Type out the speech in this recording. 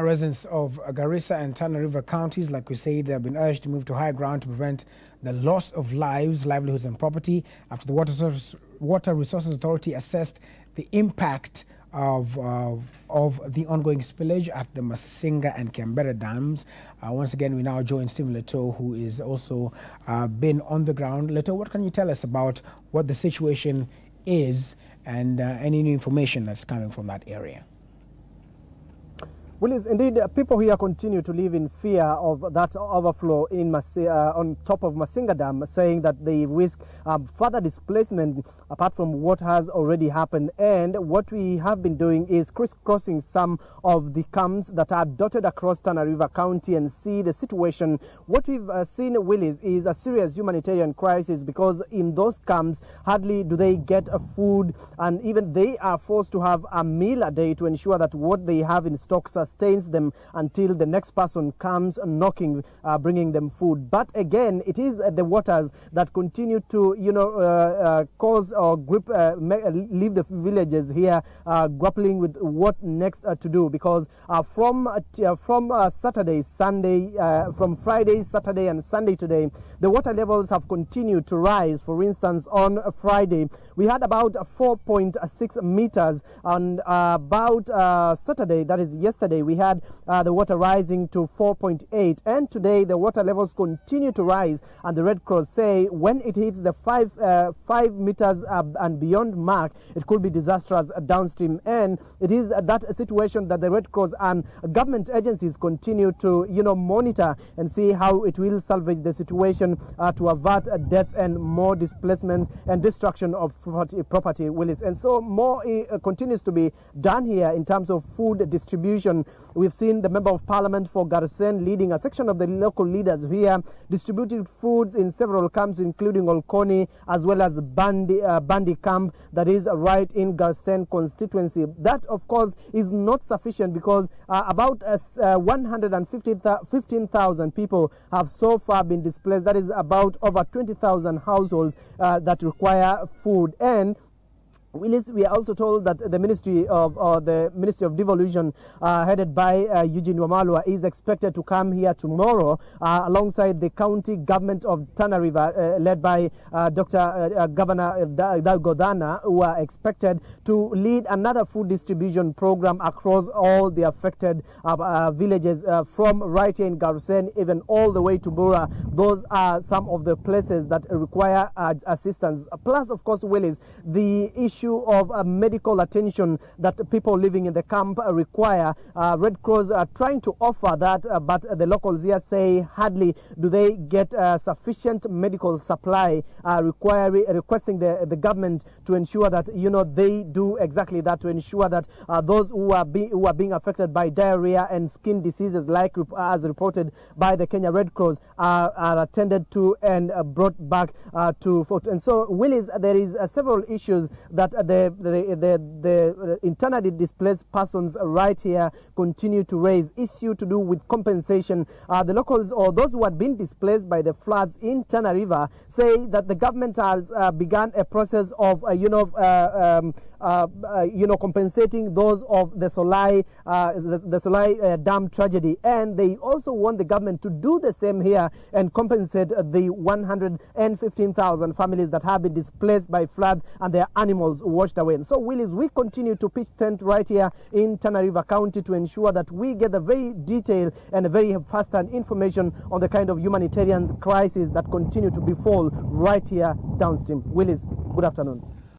Residents of Garissa and Tana River counties, like we say, they have been urged to move to high ground to prevent the loss of lives, livelihoods and property after the Water Resources Authority assessed the impact of the ongoing spillage at the Masinga and Kembere dams. Once again, we now join Stephen Leto, who is also been on the ground. Leto, what can you tell us about what the situation is and any new information that's coming from that area? Well, indeed, people here continue to live in fear of that overflow in on top of Masinga Dam, saying that they risk further displacement apart from what has already happened. And what we have been doing is crisscrossing some of the camps that are dotted across Tana River County and see the situation. What we've seen, Willis, is a serious humanitarian crisis, because in those camps, hardly do they get food, and even they are forced to have a meal a day to ensure that what they have in stock sustains them until the next person comes knocking, bringing them food. But again, it is the waters that continue to, cause or leave the villages here grappling with what next to do, because from Saturday, Sunday, from Friday, Saturday and Sunday today, the water levels have continued to rise. For instance, on Friday, we had about 4.6 meters, and about Saturday, that is yesterday, we had the water rising to 4.8, and today the water levels continue to rise, and the Red Cross say when it hits the 5 meters and beyond mark, it could be disastrous downstream. And it is that situation that the Red Cross and government agencies continue to monitor and see how it will salvage the situation to avert deaths and more displacements and destruction of property, Willis. And so more continues to be done here in terms of food distribution. We've seen the Member of Parliament for Garsen leading a section of the local leaders here, distributing foods in several camps, including Olkoni, as well as Bandi camp that is right in Garsen constituency. That, of course, is not sufficient, because about 115,000 people have so far been displaced. That is about over 20,000 households that require food. And Willis, we are also told that the Ministry of Devolution, headed by Eugene Wamalwa, is expected to come here tomorrow alongside the county government of Tana River, led by Governor Godana, who are expected to lead another food distribution program across all the affected villages, from right here in Garsen even all the way to Bura. Those are some of the places that require assistance. Plus, of course, Willis, the issue of medical attention that people living in the camp require. Red Cross are trying to offer that, but the locals here say hardly do they get sufficient medical supply, requesting the government to ensure that they do exactly that, to ensure that those who are being affected by diarrhea and skin diseases, like as reported by the Kenya Red Cross, are attended to and brought back to Fort. And so, Willis, there is several issues that the internally displaced persons right here continue to raise. Issue to do with compensation. The locals, or those who had been displaced by the floods in Tana River, say that the government has begun a process of compensating those of the Solai dam tragedy, and they also want the government to do the same here and compensate the 115,000 families that have been displaced by floods and their animals washed away. And so, Willis, we continue to pitch tent right here in Tana River County to ensure that we get the very detailed and very first-hand information on the kind of humanitarian crisis that continue to befall right here downstream. Willis, good afternoon.